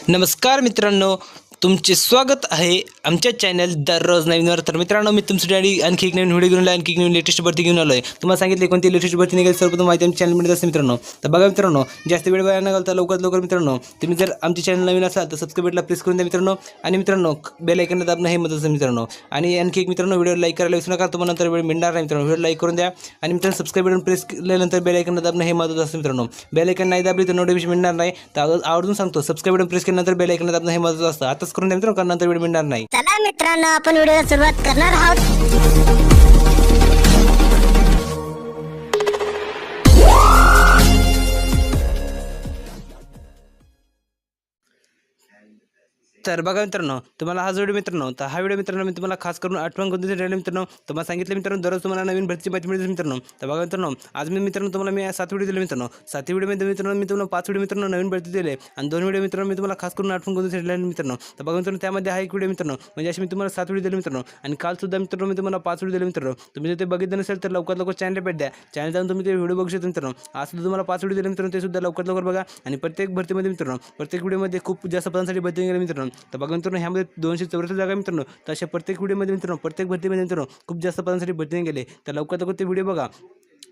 नमस्कार मित्रांनो, तुमचे स्वागत आहे आमच्या चॅनल दररोज नवीनवर. तर मित्रांनो, मी तुमच्यासाठी आणखी एक नवीन व्हिडिओ घेऊन आलो, आणखी एक नवीन लेटेस्ट भरती घेऊन आलो आहे. तुम्हाला सांगितले कोणती लेटेस्ट भरती निघेल सर्वप्रथम माहिती आमच्या चॅनलमध्ये असते मित्रांनो. तर बघा मित्रांनो, जास्त वेळ वाया न घालता लवकरात लवकर मित्रांनो, तुम्ही जर आमच्या चॅनल नवीन असाल तर सबस्क्राईब बटनला प्रेस करून द्या मित्रांनो. आणि मित्रांनो, बेल आयकॉनला दाबणं हे महत्त्वाचं मित्रांनो. आणि आणखी एक मित्रांनो, व्हिडिओ लाईक करायला विसरू नका, तुम्हाला नंतर वेळ मिळणार नाही मित्रांनो. व्हिडिओ लाईक करून द्या आणि मित्रांनो सबस्क्राईब बटन प्रेस केल्यानंतर बेल आयकॉनला दाबणं हे महत्त्वाचं असतं मित्रांनो. बेल आयकॉन नाही दाबली तर नोटिफिकेशन मिळणार नाही. तर आवर्जून सांगतो, सबस्क्राईब बटन प्रेस केल्यानंतर बेल आयकॉनला दाबणं हे महत्त्वाचं असतं. आताच करून द्या मित्रांनो, कारण नंतर वेळ मिळणार नाही. चला मित्रांनो, आपण व्हिडिओला सुरुवात करणार आहोत. तर बघा मित्रांनो, तुम्हाला हा व्हिडिओ मित्रांनो, तर हा व्हिडिओ मित्रांनो मी तुम्हाला खास करून आठवण करून देतो मित्रांनो. तुम्हाला सांगितलं मित्रांनो, दररोज तुम्हाला नवीन भरतीची माहिती मिळते मित्रांनो. तर बघा मित्रांनो, आज मी मित्रांनो तुम्हाला मी 7 व्हिडिओ दिले मित्रांनो. 7 व्हिडिओमध्ये मित्रांनो मी तुम्हाला 5 व्हिडिओ मित्रांनो नवीन भरती दिले आणि 2 व्हिडिओ मित्रांनो मी तुम्हाला खास करून आठवण करून दिले मित्रांनो. तर बघा मित्रांनो, त्यामध्ये हा एक व्हिडिओ मित्रांनो, म्हणजे असे मी तुम्हाला 7 व्हिडिओ दिले मित्रांनो. आणि काल सुद्धा मित्रांनो मी तुम्हाला 5 व्हिडिओ दिले मित्रांनो. तुम्ही जर ते बघितलं नसेल तर लवकरात लवकर चॅनल भेट द्या. चॅनल जाऊन तुम्ही ते व्हिडिओ बघू शकता मित्रांनो. आज सुद्धा तुम्हाला 5 व्हिडिओ दिले मित्रांनो, ते सुद्धा लवकरात लवकर बघा. आणि प्रत्येक भरतीमध्ये मित्रांनो, प्रत्येक व्हिडिओमध्ये खूप जास्त पदांसाठी भरती गेली मित्रांनो. तर बघा मित्रांनो, ह्यामध्ये 284 जागा मित्रांनो. तर अशा प्रत्येक व्हिडिओमध्ये मित्रांनो, प्रत्येक भरतीमध्ये मित्रांनो खूप जास्त पदांसाठी भरती गेले. तर लवकरात लवकर ते व्हिडिओ बघा,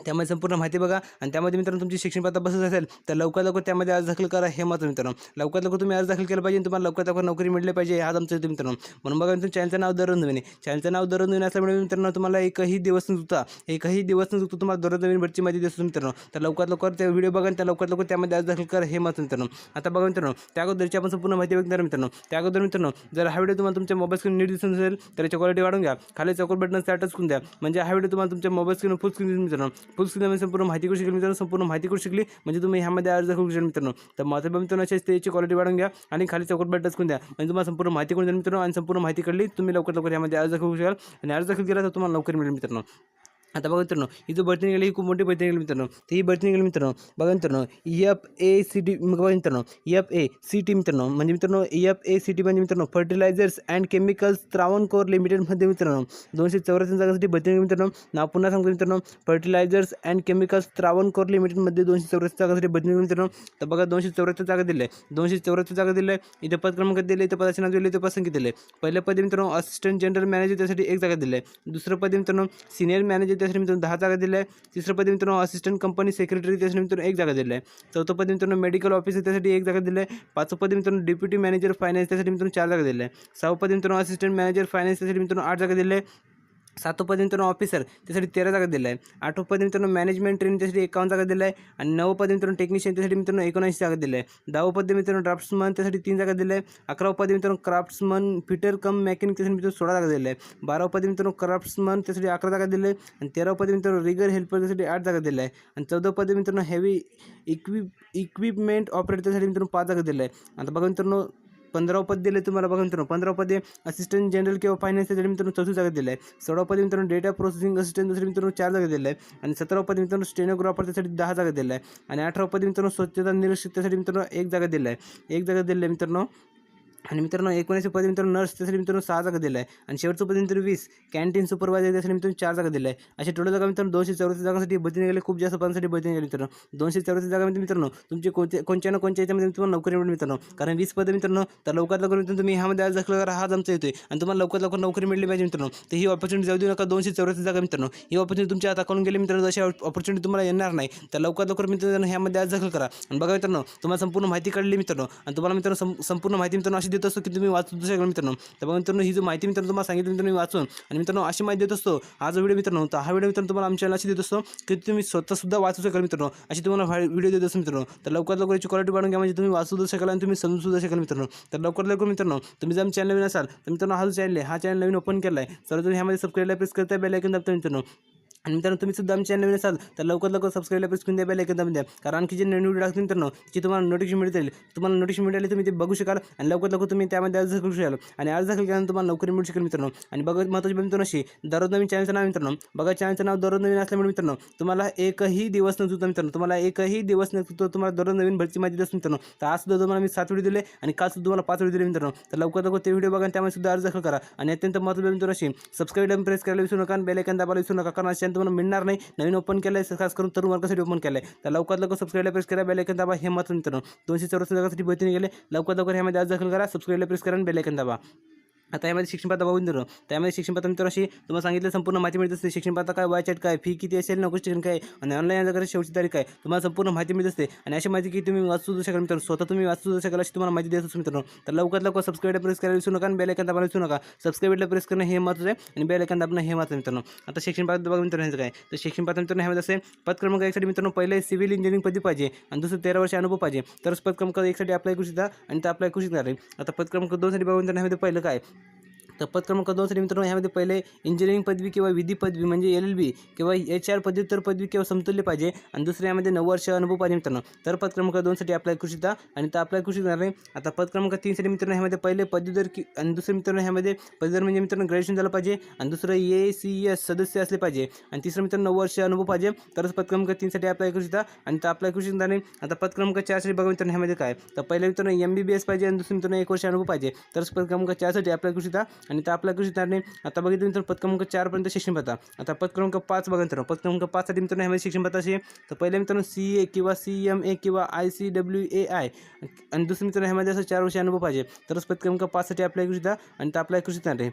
त्यामध्ये संपूर्ण माहिती बघा. आणि त्यामध्ये मित्रांनो तुमची शिक्षण पात्रता बसत असेल तर लवकरात लवकर त्यामध्ये अर्ज दाखल करा, हे महत्त्वाचं मित्रांनो. लवकरात लवकर तुम्ही अर्ज दाखल केला पाहिजे, तुम्हाला लवकरात लवकर नोकरी मिळली पाहिजे, हा आमचा हेतू मित्रांनो. म्हणून बघा मित्रांनो, चॅनलचं नाव दररोज नवीन आहे. चॅनलचं नाव दररोज नवीन असल्यामुळे मित्रांनो तुम्हाला एकही दिवस न चुकता तुम्हाला दररोज नवीन भरतीची माहिती देतो मित्रांनो. तर लवकरात लवकर ते व्हिडिओ बघा आणि त्या लवकरात लवकर त्यामध्ये अर्ज दाखल करा, हे महत्त्वाचं मित्रांनो. आता बघा मित्रांनो, त्या अगोदरची आपण संपूर्ण माहिती बघणार मित्रांनो. त्या अगोदर मित्रांनो, जर हा व्हिडिओ तुम्हाला तुमच्या मोबाईल स्क्रीन नीट दिसत नसेल तर याची क्वालिटी वाढून घ्या. खाली चौकोन बटन टच करून द्या, म्हणजे हा व्हिडिओ तुम्हाला तुमच्या मोबाईल स्क्रीन फुल स्क्रीन मित्रांनो. फुल स्क्रीन संपूर्ण माहिती करू शकली मित्रांनो, संपूर्ण माहिती करू शकली म्हणजे तुम्ही ह्यामध्ये अर्ज करू शकता मित्रांनो. तर महत्त्वाचं मित्रांनो, अशी त्याची क्वालिटी वाढून घ्या आणि खाली चौकोन बटन टच करून द्या, म्हणजे तुम्हाला संपूर्ण माहिती करून द्या मित्रांनो. आणि संपूर्ण माहिती कळली तुम्ही लवकर लवकर यामध्ये अर्ज करू शकाल आणि अर्ज दाखल केला तर तुम्हाला नोकरी मिळेल मित्रांनो. आता बघा मित्रांनो, ही जो भरती निघाली ही खूप मोठी भरती निघाली मित्रांनो. तर ही भरती निघाली मित्रांनो, बघा मित्रांनो, FACT बघा मित्रांनो, FACT मित्रांनो, म्हणजे मित्रांनो FACT म्हणजे मित्रांनो फर्टिलायझर्स अँड केमिकल्स त्रावणकोर लिमिटेडमध्ये मित्रांनो 284 जागांसाठी भरती निघाली मित्रांनो. नाव पुन्हा सांगतो मित्रांनो, फर्टिलायझर्स अँड केमिकल्स त्रावणकोर लिमिटेडमध्ये 284 जागांसाठी भरती निघाली मित्रांनो. तर बघा 284 जागा दिले, 284 जागा दिले. इथे पद क्रमांक दिले, इथे पदाचे नाव दिले, इथे पसंती दिले. पहिलं पद मित्रांनो असिस्टंट जनरल मॅनेजर, त्यासाठी 1 जागा दिली आहे. दुसरं पद मित्रांनो सिनियर मॅनेजर, त्यासाठी मित्रांनो 10 जागा दिल्या आहे. तिसरं पद मित्रांनो असिस्टंट कंपनी सेक्रेटरी, त्यासाठी मित्रांनो 1 जागा दिली आहे. चौथं पद मित्रांनो मेडिकल ऑफिसर, त्यासाठी 1 जागा दिली आहे. पाचवं पद मित्रांनो डेप्युटी मॅनेजर फायनान्स, त्यासाठी मित्रांनो 4 जागा दिल्या आहे. सहावं पद मित्रांनो असिस्टंट मॅनेजर फायनान्स, त्यासाठी मित्रांनो 8 जागा दिल्या आहे. सातवं पद मित्रांनो ऑफिसर, त्यासाठी 13 जागा दिल्या आहे. आठवं पद मित्रांनो मॅनेजमेंट ट्रेनिंग, त्यासाठी 51 जागा दिल्या आहे. आणि नवं पद मित्रांनो टेक्निशियन, त्यासाठी मित्रांनो 79 जागा दिल्या आहे. 10वं पद मित्रांनो ड्राफ्ट्समन, त्यासाठी 3 जागा दिल्या आहे. 11वं पद मित्रांनो क्राफ्ट्समन फिटर कम मेकॅनिक, त्यासाठी मित्रांनो 16 जागा दिल्या आहे. 12वं पद मित्रांनो क्राफ्ट्समन, त्यासाठी 11 जागा दिल्या आहे. आणि 13वं पद मित्रांनो रिगर हेल्पर, त्यासाठी 8 जागा दिल्या आहे. आणि 14वं पद मित्रांनो हेवी इक्विपमेंट ऑपरेटर, त्यासाठी मित्रांनो 5 जागा दिल्या आहे. आता बघा मित्रांनो 15वं पद दिले तुम्हाला. बघा मित्रांनो 15वं पद असिस्टंट जनरल किंवा फायनान्स, त्यासाठी मित्रांनो 34 जागा दिल्या आहे. 16वं पद मित्रांनो डेटा प्रोसेसिंग असिस्टंट, त्यासाठी मित्रांनो 4 जागा दिल्या आहे. आणि 17वं पद मित्रांनो स्टेनोग्राफर, त्यासाठी 10 जागा दिल्या आहे. आणि 18वं पद मित्रांनो स्वच्छता निरीक्षक, त्यासाठी मित्रांनो 1 जागा दिल्या आहे. 1 जागा दिल्या आहे मित्रांनो. आणि मित्रांनो 19 पद मित्रांनो नर्स, त्यासाठी मित्रांनो 6 जागा दिल्या आहे. आणि शेवटचं पद मित्रांनो 20 कॅन्टीन सुपरवायझर, त्यासाठी मित्रांनो 4 जागा दिल्या आहे. अशा टोटल जागा मित्रांनो 284 जागांसाठी भरती निघाली. खूप जास्त पदांसाठी भरती निघाली मित्रांनो. 284 जागामध्ये मित्रांनो तुमचे कोणत्या ना कोणत्या याच्यामध्ये तुम्हाला नोकरी मिळेल मित्रांनो. कारण 20 पद मित्रांनो, तर लवकरात लवकर मित्रांनो तुम्ही ह्यामध्ये अर्ज दाखल करा, हा आमचा येतोय. आणि तुम्हाला लवकरात लवकर नोकरी मिळली पाहिजे मित्रांनो. तर ही ऑपॉर्च्युनिटी जाऊ देऊ नका. 284 जागा मित्रांनो, ही ऑपॉर्च्युनिटी तुमच्या हाताकडून गेली मित्रांनो. अशी ऑपॉर्च्युनिटी तुम्हाला येणार नाही. तर लवकरात लवकर मित्रांनो ह्यामध्ये अर्ज दाखल करा. आणि बघा मित्रांनो, तुम्हाला संपूर्ण माहिती कळली मित्रांनो. आणि तुम्हाला मित्रांनो संपूर्ण माहिती मित्रांनो अशी देत असतो की तुम्ही वाचू शकता मित्रांनो. तर बघा मित्रांनो, ही जो माहिती मित्रांनो तुम्हाला सांगितलं मित्रांनो मी वाचून, आणि मित्रांनो अशी माहिती देत असतो. हा जो व्हिडिओ मित्रांनो, तर हा व्हिडिओ मित्रांनो तुम्हाला आमच्या चॅनल अशी देत असतो की तुम्ही स्वतः सुद्धा वाचू शकाल मित्रांनो. अशी तुम्हाला व्हिडिओ देत असतो मित्रांनो. तर लवकरात लवकर याची क्वालिटी वाढून घ्या, म्हणजे तुम्ही वाचू सुद्धा शकाल आणि तुम्ही समजू सुद्धा शकाल मित्रांनो. तर लवकरात लवकर मित्रांनो, तुम्ही जर आमच्या चॅनल नवीन असाल तर मित्रांनो हा जो चॅनल आहे, हा चॅनल नवीन ओपन केला आहे. तर तुम्ही ह्यामध्ये सबस्क्राईबला प्रेस करता, बेल आयकॉन दाबता मित्रांनो. आणि मित्रांनो तुम्ही सुद्धा आमच्या चॅनल नवीन असाल तर लवकरात लवकर सबस्क्राईबला प्रेस करून द्या, बेल आयकॉन दाबून द्या. कारण आणखी जे नवीन व्हिडिओ टाकतील मित्रांनो, त्याची तुम्हाला नोटिफिकेशन मिळतील. तुम्हाला नोटिफिकेशन मिळाली तुम्ही ते बघू शकाल आणि लवकरात लवकर तुम्ही त्यामध्ये अर्ज करू शकाल. आणि अर्ज दाखल केल्यानंतर तुम्हाला नोकरी मिळू शकेल मित्रांनो. आणि बघा महत्त्वाची मित्रांनो अशी, दररोज नवीन चॅनलचं नाव मित्रांनो. बघा चॅनलचं नाव दररोज नवीन असल्यामुळे मित्रांनो तुम्हाला एकही दिवस न चुकता मित्रांनो, तुम्हाला एकही दिवस न चुकता तुम्हाला दररोज नवीन भरती माहिती देतो मित्रांनो. तर आज सुद्धा तुम्हाला मी 7 व्हिडिओ दिले आणि काल सुद्धा तुम्हाला 5 व्हिडिओ दिले मित्रांनो. तर लवकरात लवकर ते व्हिडिओ बघा आणि त्यामध्ये सुद्धा अर्ज दाखल करा. आणि अत्यंत महत्त्वाची मित्रांनो अशी, सबस्क्राईब प्रेस करायला विसरू नका आणि बेल आयकॉन दाबायला विसरू नका. कारण नोटिफिकेशन तुम्हाला मिळणार नाही. नवीन ओपन केलं आहे, खास करून तरुण वर्गासाठी ओपन केलं आहे. तर लवकरात लवकर सबस्क्राईबला प्रेस करा, बेल आयकॉन दाबा. हे महत्त्वाचं मित्रांनो, 264 जागासाठी भरती निघाले. लवकरात लवकर ह्यामध्ये आज दाखल करा, सबस्क्राईबला प्रेस करा आणि बेल आयकॉन दाबा. आता यामध्ये शिक्षण पात्र बघून दिलं. त्यामध्ये शिक्षण पात्र मित्रांनो अशी तुम्हाला सांगितलं संपूर्ण माहिती मिळत असते. शिक्षण पात्र काय, वायचॅट काय, फी किती असेल, नोकरी ठिकाण काय आणि ऑनलाईन अर्ज करायची शेवटची तारीख काय, तुम्हाला संपूर्ण माहिती मिळत असते. आणि अशी माहिती की तुम्ही वाचू शकाल मित्रांनो, स्वतः तुम्ही वाचू शकाल अशी तुम्हाला माहिती देत असतो मित्रांनो. तर लवकरात लवकर सबस्क्राईबला प्रेस करायला विसरू नका आणि बेल आयकॉन दाबायला विसरू नका. सबस्क्राईबला प्रेस करणं हे महत्त्वाचं आहे आणि बेल आयकॉन दाबणं हे महत्त्वाचं मित्रांनो. आता शिक्षण पात्र बघा मित्रांनो काय, तर शिक्षण पात्र मित्रांनो ह्यामध्ये असेल पद क्रमांक 1 साठी मित्रांनो पहिले सिव्हिल इंजिनिअरिंग पदवी पाहिजे आणि दुसरं 13 वर्ष अनुभव पाहिजे. तरच पद क्रमांक 1 साठी अप्लाय करू शकता आणि ते अप्लाय करू शकणार आहे. आता पद क्रमांक 2 साठी बघा मित्रांनो ह्यामध्ये पहिलं काय, तर पद क्रमांक 2 साठी मित्रांनो ह्यामध्ये पहिले इंजिनिअरिंग पदवी किंवा विधी पदवी म्हणजे LLB किंवा HR पदव्युत्तर पदवी किंवा समतुल्य पाहिजे आणि दुसऱ्या यामध्ये 9 वर्ष अनुभव पाहिजे मित्रांनो. तर पद क्रमांक 2 साठी अप्लाय करू शकता आणि ते अप्लाय करू शकणार नाही. आता पद क्रमांक 3 साठी मित्रांनो ह्यामध्ये पहिले पदवीधर आणि दुसरे मित्रांनो ह्यामध्ये पदवीधर म्हणजे मित्रांनो ग्रॅज्युएशन झालं पाहिजे आणि दुसरं ACS सदस्य असले पाहिजे आणि तिसरं मित्रांनो 9 वर्ष अनुभव पाहिजे. तरच पद क्रमांक 3 साठी अप्लाय करू शकता आणि ते अप्लाय करू शकणार नाही. आता पद क्रमांक 4 साठी बघा मित्रांनो ह्यामध्ये काय, तर पहिले मित्रांनो MBBS पाहिजे आणि दुसरं मित्रांनो 1 वर्ष अनुभव पाहिजे. तरच पद क्रमांक 4 साठी अप्लाय करू शकता आणि ते अप्लाय करू शकता. आता बघितलं मित्रांनो पद क्रमांक 4 पर्यंत शिक्षण पात्र. आता पद क्रमांक 5 बघा मित्रांनो, पद क्रमांक 5 साठी मित्रांनो ह्यामध्ये शिक्षण पात्र असे, तर पहिले मित्रांनो CA किंवा CMA किंवा ICWAI आणि दुसरं मित्रांनो ह्यामध्ये असं 4 वर्ष अनुभव पाहिजे. तरच पद क्रमांक 5 साठी अप्लाय करू शकता आणि ते अप्लाय करू शकणार आहे.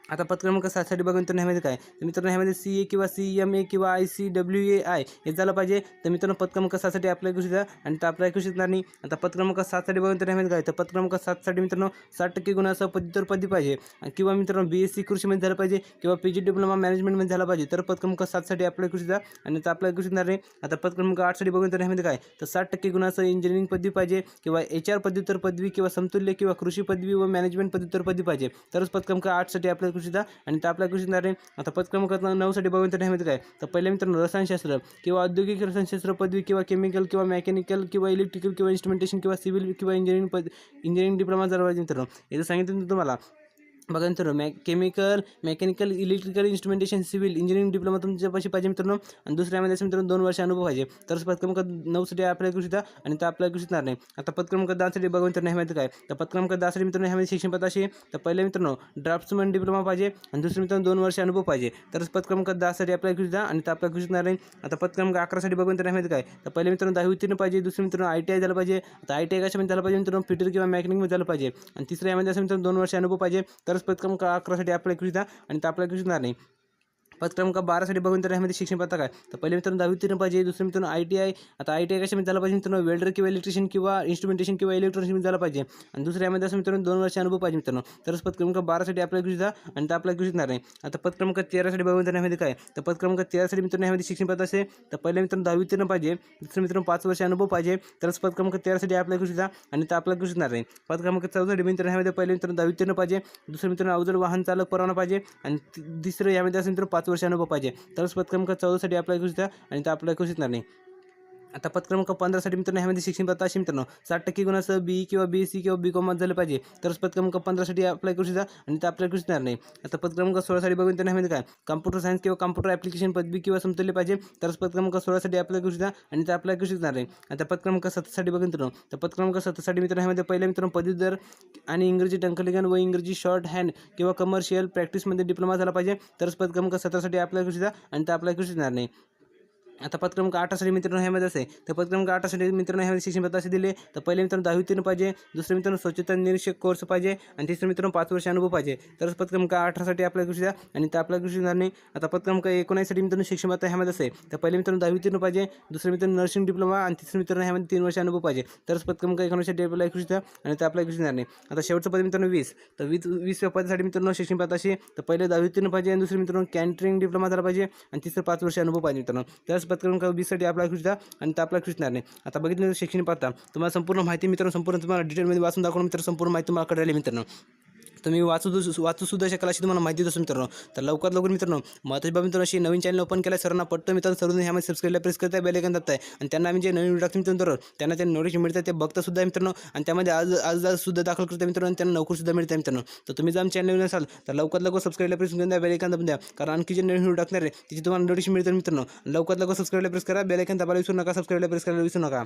आता पद क्रमांक 7 साठी बघा मित्रांनो ह्यामध्ये काय, तर मित्रांनो ह्यामध्ये CA किंवा CMA किंवा ICWAI हे झालं पाहिजे. तर मित्रांनो पद क्रमांक 7 साठी अप्लाय करू शकता आणि ते अप्लाय करू शकणार नाही. आता पद क्रमांक 7 साठी बघा मित्रांनो ह्यामध्ये काय, तर पद क्रमांक 7 साठी मित्रांनो 60% गुणासह पदव्युत्तर पदवी पाहिजे किंवा मित्रांनो BSc कृषीमध्ये झालं पाहिजे किंवा PG डिप्लोमा मॅनेजमेंटमध्ये झाला पाहिजे. तर पद क्रमांक 7 साठी अप्लाय करू शकता आणि ते अप्लाय करू शकणार नाही. आता पद क्रमांक 8 साठी बघा मित्रांनो ह्यामध्ये काय, तर 60% गुणासह इंजिनिअरिंग पदवी पाहिजे किंवा HR पदव्युत्तर पदवी किंवा समतुल्य किंवा कृषी पदवी व मॅनेजमेंट पदव्युत्तर पदवी पाहिजे. तरच पद क्रमांक 8 साठी अप्लाय करू शकता आणि ते अप्लाय करू शकणार आहे. आता पद क्रमांक 9 साठी बघा मित्रांनो ह्यामध्ये काय, तर पहिले मित्रांनो रसायनशास्त्र किंवा औद्योगिक रसायनशास्त्र पदवी किंवा केमिकल किंवा मेकॅनिकल किंवा इलेक्ट्रिकल किंवा इन्स्ट्रुमेंटेशन किंवा सिव्हिल किंवा इंजिनिअरिंग डिप्लोमा झाला पाहिजे मित्रांनो. हे सांगितलं तुम्हाला. बघा मित्रांनो chemical, mechanical, electrical, instrumentation, civil engineering diploma तुमच्यापाशी पाहिजे मित्रांनो आणि दुसऱ्यामध्ये असेल मित्रांनो 2 वर्ष अनुभव पाहिजे. तरच पद क्रमांक 9 साठी अप्लाय करू शकता आणि ते अप्लाय करू शकणार नाही. आता पद क्रमांक 10 साठी बघा मित्रांनो ह्यामध्ये काय, तर पद क्रमांक 10 साठी मित्रांनो ह्यामध्ये शिक्षण पात्र अशी, तर पहिले मित्रांनो ड्राफ्ट्समन डिप्लोमा पाहिजे आणि दुसरं मित्रांनो 2 वर्ष अनुभव पाहिजे. तरच पद क्रमांक 10 साठी अप्लाय करू शकता आणि ते अप्लाय करू शकणार नाही. आता पद क्रमांक 11 साठी बघा मित्रांनो ह्यामध्ये काय, तर पहिले मित्रांनो 10वी उत्तीर्ण पाहिजे, दुसरं मित्रांनो ITI झालं पाहिजे. आता ITI कशामध्ये झालं पाहिजे मित्रांनो, फिटर किंवा मेकॅनिकमध्ये झालं पाहिजे आणि तिसऱ्या यामध्ये असेल मित्रांनो 2 वर्ष अनुभव पाहिजे. तरच पद क्रमांक 11 साठी अप्लाय करू शकता आणि ते अप्लाय करू शकणार नाही. पद क्रमांक 12 साठी बघून तर ह्यामध्ये शिक्षण पात्र काय, तर पहिले मित्रांनो 10वी उत्तीर्ण पाहिजे, दुसरं मित्रांनो ITI. आता ITI कशामध्ये झालं पाहिजे मित्रांनो, वेल्डर किंवा इलेक्ट्रिशियन किंवा इन्स्ट्रुमेंटेशन किंवा इलेक्ट्रॉनिक्समध्ये झालं पाहिजे आणि दुसऱ्या यामध्ये असं मित्रांनो 2 वर्ष अनुभव पाहिजे मित्रांनो. तरच पद क्रमांक 12 साठी अप्लाय करू शकता आणि ते अप्लाय करू शकणार नाही. आता पद क्रमांक 13 साठी बघून तर ह्यामध्ये काय, तर पद क्रमांक 13 साठी मित्रांनो ह्यामध्ये शिक्षण पात्र असेल, तर पहिले मित्रांनो 10वी उत्तीर्ण पाहिजे, दुसरं मित्रांनो 5 वर्ष अनुभव पाहिजे. तरच पद क्रमांक 13 साठी अप्लाय करू शकता आणि ते अप्लाय करू शकणार नाही. पद क्रमांक 14 साठी मित्रांनो ह्यामध्ये पहिले मित्रांनो 10वी उत्तीर्ण पाहिजे, दुसरं मित्रांनो अवजड वाहन चालक परवाना पाहिजे आणि तिसरं यामध्ये असेल मित्रांनो 5 वर्ष अनुभव पाहिजे. तरच पद क्रमांक 14 साठी अप्लाय करू शकता आणि ते अप्लाय करू शकणार नाही. आता पद क्रमांक 15 साठी मित्रांनो ह्यामध्ये शिक्षण पात्र असे मित्रांनो 60% गुणासह BE किंवा BSc किंवा BCom झालं पाहिजे. तरच पद क्रमांक 15 साठी अप्लाय करू शकता आणि ते अप्लाय करू शकणार नाही. आता पद क्रमांक 16 साठी बघून तर ह्यामध्ये काय, कॉम्प्युटर सायन्स किंवा कॉम्प्युटर ॲप्लिकेशन पदवी किंवा समतुल्य पाहिजे. तरच पद क्रमांक 16 साठी अप्लाय करू शकता आणि ते अप्लाय करू शकणार नाही. आता पद क्रमांक 17 साठी बघून तर पद क्रमांक 17 साठी मित्रांनो ह्यामध्ये पहिले मित्रांनो पदवीधर आणि इंग्रजी टंकलेखन व इंग्रजी शॉर्ट हँड किंवा कमर्शियल प्रॅक्टिसमध्ये डिप्लोमा झाला पाहिजे. तरच पद क्रमांक 17 साठी अप्लाय करू शकता आणि ते अप्लाय करू शकणार नाही. आता पद क्रमांक 18 साठी मित्रांनो ह्यामध्ये असे, तर पद क्रमांक 18 साठी मित्रांनो ह्यामध्ये शिक्षण पात्र असे दिले, तर पहिले मित्रांनो 10वी उत्तीर्ण पाहिजे, दुसरं मित्रांनो स्वच्छता निरीक्षक कोर्स पाहिजे आणि तिसरं मित्रांनो 5 वर्ष अनुभव पाहिजे. तरच पद क्रमांक 18 साठी अप्लाय करू शकता आणि ते अप्लाय करू शकणार नाही. आता पद क्रमांक 19 साठी मित्रांनो शिक्षण पात्र ह्यामध्ये असे, तर पहिले मित्रांनो 10वी उत्तीर्ण पाहिजे, दुसरं मित्रांनो नर्सिंग डिप्लोमा आणि तिसरं मित्रांनो ह्यामध्ये 3 वर्ष अनुभव पाहिजे. तरच पद क्रमांक 19 साठी अप्लाय करू शकता आणि ते अप्लाय करू शकणार नाही. आता शेवटचं पद मित्रांनो 20, तर 20व्या पदासाठी मित्रांनो शिक्षण पात्र असे, तर पहिले 10वी उत्तीर्ण पाहिजे आणि दुसरं मित्रांनो कॅटरिंग डिप्लोमा झाला पाहिजे आणि तिसरं 5 वर्ष अनुभव पाहिजे मित्रांनो. त्याच पद क्रमांक 20 साठी अप्लाय करू शकता आणि ते अप्लाय करू शकणार नाही. आता बघितलं शिक्षण पात्र तुम्हाला संपूर्ण माहिती मित्रांनो संपूर्ण तुम्हाला डिटेलमध्ये वाचून दाखवून मित्रांनो संपूर्ण माहिती तुम्हाला कळली मित्रांनो. तुम्ही वाचू सुद्धा शकाल अशी तुम्हाला माहिती देतो मित्रांनो. तर लवकर मित्रांनो महत्त्वाची बाब मित्रांनो अशी नवीन चॅनल ओपन केला सर्वांना पडतो मित्रांनो, सर्वांनी ह्यामध्ये सबस्क्राईबला प्रेस करताय, बेल आयकॉन दाबताय आणि त्यांना आम्ही जे नवीन व्हिडिओ टाकतो मित्रांनो त्यांना ते नोटिफिकेशन मिळतात, ते बघता सुद्धा मित्रांनो आणि त्यामध्ये आज सुद्धा दाखल करता मित्रांनो, त्यांना नोकरी सुद्धा मिळते मित्रांनो. तर तुम्ही जर आमच्या चॅनल असाल तर लवकर सबस्क्राईबला प्रेस करून द्या, बेल आयकॉन दाबून द्या, कारण आणखी जे नवीन व्हिडिओ टाकणार आहे त्याची तुम्हाला नोटिफिकेशन मिळते मित्रांनो. लवकर सबस्क्राईबला प्रेस करा, बेल आयकॉन दाबायला विसरू नका, सबस्क्राईबला प्रेस करायला विसरू नका.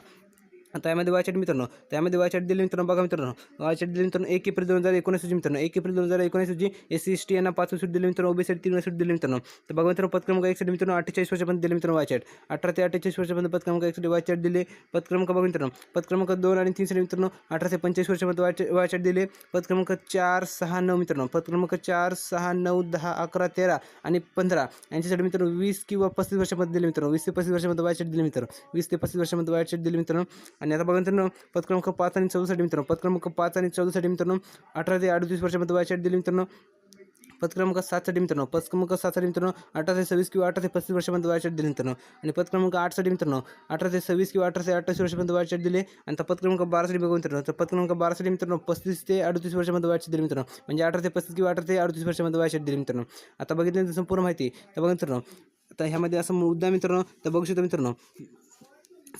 आता यामध्ये वायचॅट मित्रांनो, त्यामध्ये वायचॅट दिले मित्रांनो. बघा मित्रांनो, वायचॅट दिले मित्रांनो 1 एप्रिल 2019 रोजी मित्रांनो, 1 एप्रिल 2019 रोजी SC ST यांना 5 सूट दिले मित्रांनो, ओबीसी 3 सूट दिले मित्रांनो. तर बघा मित्रांनो, पद क्रमांक 1 साठी मित्रांनो 48 वर्षापर्यंत दिले मित्रांनो वायचॅट. 18 ते 48 वर्षापर्यंत पद क्रमांक 1 साठी वायचॅट दिले. पद क्रमांक बघा मित्रांनो, पद क्रमांक 2 आणि 3 साठी मित्रांनो 18 ते 45 वर्षापर्यंत वायचॅट दिले. पद क्रमांक 4, 6, 9 मित्रांनो, पद क्रमांक 4, 6, 9, 10, 11, 13 आणि 15 यांच्यासाठी मित्रांनो 20 किंवा 35 वर्षामध्ये दिले मित्रांनो. 20 ते 35 वर्षामध्ये वायचॅट दिले मित्रांनो. 20 ते 35 वर्षामध्ये वायचॅट दिले मित्रांनो. आणि आता बघा मित्रांनो, पद क्रमांक 5 आणि 14 साठी मित्रांनो, पद क्रमांक 5 आणि 14 साठी मित्रांनो 18 ते 38 वर्षामध्ये वायचॅट दिले मित्रांनो. पद क्रमांक 7 साठी मित्रांनो, पद क्रमांक 7 साठी मित्रांनो 18 ते 26 किंवा 18 ते 35 वर्षापर्यंत वायचॅट दिले मित्रांनो. आणि पद क्रमांक 8 साठी मित्रांनो 18 ते 26 किंवा 18 ते 28 वर्षापर्यंत वायचॅट दिले. आणि पद क्रमांक 12 साठी बघा मित्रांनो, तर पद क्रमांक 12 साठी मित्रांनो 35 ते 38 वर्षामध्ये वायचॅट दिले मित्रांनो. म्हणजे 18 ते 35 किंवा 18 ते 38 वर्षामध्ये वायचॅट दिले मित्रांनो. आता बघितल्यानंतर संपूर्ण माहिती तर बघा मित्रांनो, आता ह्यामध्ये असं मुद्दा मित्रांनो, तर बघू शकता मित्रांनो,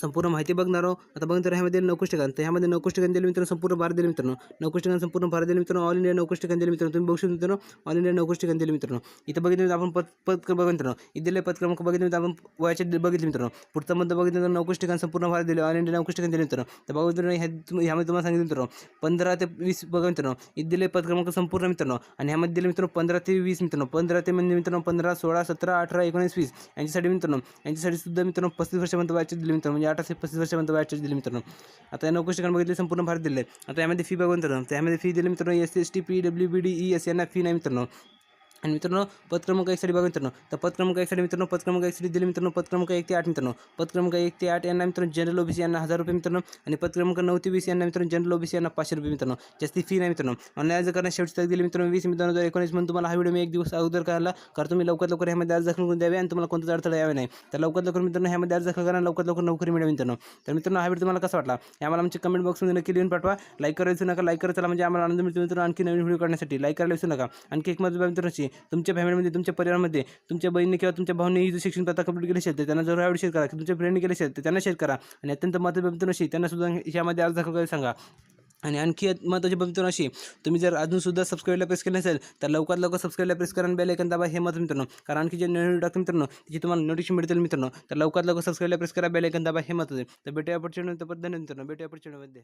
संपूर्ण माहिती बघणार आहोत. आता बघा तर ह्यामध्ये 9 ठिकाण, तर ह्यामध्ये 9 ठिकाण दिले मित्रांनो, संपूर्ण भारत दिले मित्रांनो. 9 ठिकाण संपूर्ण भारत दिले मित्रांनो. ऑल इंडिया 9 ठिकाण दिले मित्रांनो. तुम्ही बघू शकता मित्रांनो, ऑल इंडिया 9 ठिकाण दिले मित्रांनो. इथं बघितलं आपण पद बघा मित्रांनो, इथे दिले पद क्रमांक बघितलं आपण वायचॅट बघितले मित्रांनो. पुढचा मुद्दा बघितलं तर 9 ठिकाण संपूर्ण भारत दिले, ऑल इंडिया 9 ठिकाण दिले मित्रांनो. तर बघा मित्रांनो, ह्यामध्ये तुम्हाला सांगितलं मित्रांनो 15 ते 20 बघा मित्रांनो, इथे दिले पद क्रमांक संपूर्ण मित्रांनो. आणि ह्यामध्ये दिले मित्रांनो 15 ते 20 मित्रांनो. 15 ते म्हणजे मित्रांनो 15, 16, 17, 18, 19, 20 यांच्यासाठी मित्रांनो, यांच्यासाठी सुद्धा मित्रांनो 35 वर्षापर्यंत वायचॅट दिले मित्रांनो. म्हणजे 18 ते 35 वर्षापर्यंत वायचॅट दिले मित्रांनो. आता या 9 ठिकाण बघितले संपूर्ण भारत दिले. आता यामध्ये फी बघा मित्रांनो, त्यामध्ये फी दिली मित्रांनो. SC ST PWBD ES यांना फी नाही मित्रांनो. आणि मित्रांनो, पद क्रमांक 1 साठी बघा मित्रांनो, तर पद क्रमांक 1 साठी मित्रांनो, पद क्रमांक 1 साठी दिले मित्रांनो. पद क्रमांक 1 ते 8 मित्रांनो, पद क्रमांक 1 ते 8 यांना मित्रांनो जनरल ओबीसी यांना 1000 रुपये मित्रांनो. आणि पद क्रमांक 9 ते 20 यांना मित्रांनो जनरल ओबीसी यांना 500 रुपये मित्रांनो. जास्ती फी नाही मित्रांनो. ऑनलाईन अर्ज करण्यास शेवटची तारीख दिली मित्रांनो 20 मित्रांनो 2019 म्हणून. तुम्हाला हा व्हिडिओ मी 1 दिवस अगोदर करायला, कारण तुम्ही लवकरात लवकर ह्यामध्ये अर्ज दाखल करून द्यावे आणि तुम्हाला कोणताच अडथळा यावे नाही. तर लवकरात लवकर मित्रांनो ह्यामध्ये अर्ज दाखल करा, लवकरात लवकर नोकरी मिळवा मित्रांनो. तर मित्रांनो, हा व्हिडिओ तुम्हाला कसा वाटला हे आम्हाला आमच्या कमेंट बॉक्समध्ये नक्की लिहून पाठवा. लाईक करायला विसरू नका. लाईक करायला म्हणजे आम्हाला आनंद मिळतो मित्रांनो. आणखी नवीन व्हिडिओ करण्यासाठी लाईक करायला विसरू नका. आणखी एक महत्त्वाची मित्रांची, तुमच्या फॅमिलीमध्ये तुमच्या परिवारामध्ये तुमच्या बहिणी किंवा तुमच्या भावांनी ही शिक्षण प्रथा कंप्लीट केली असेल तर त्यांना जर व्हिडिओ शेअर करा. तुमच्या फ्रेंडने केले असेल तर त्यांना शेअर करा. आणि अत्यंत महत्त्वाची मित्रांशी त्यांना सुद्धा ह्यामध्ये अर्ज दाखल करायला सांगा. आणि आणखी महत्त्वाची बाब अशी, तुम्ही जर अजूनसुद्धा सबस्क्राईबला प्रेस केलं नसेल तर लवकरात लवकर सबस्क्राईबला प्रेस करा आणि बेल आयकॉन दाबा. हे महत्त्वाचं मित्रांनो, कारण आणखी जे नवीन टाकतो मित्रांनो त्याची तुम्हाला नोटिफिकेशन मिळतील मित्रांनो. तर लवकरात लवकर सबस्क्राईबला प्रेस करा, बेल आयकॉन दाबा. हे महत्त्वाचं. तर भेटूया पुढच्या व्हिडिओमध्ये. धन्यवाद मित्रांनो, भेटूया पुढच्या व्हिडिओमध्ये.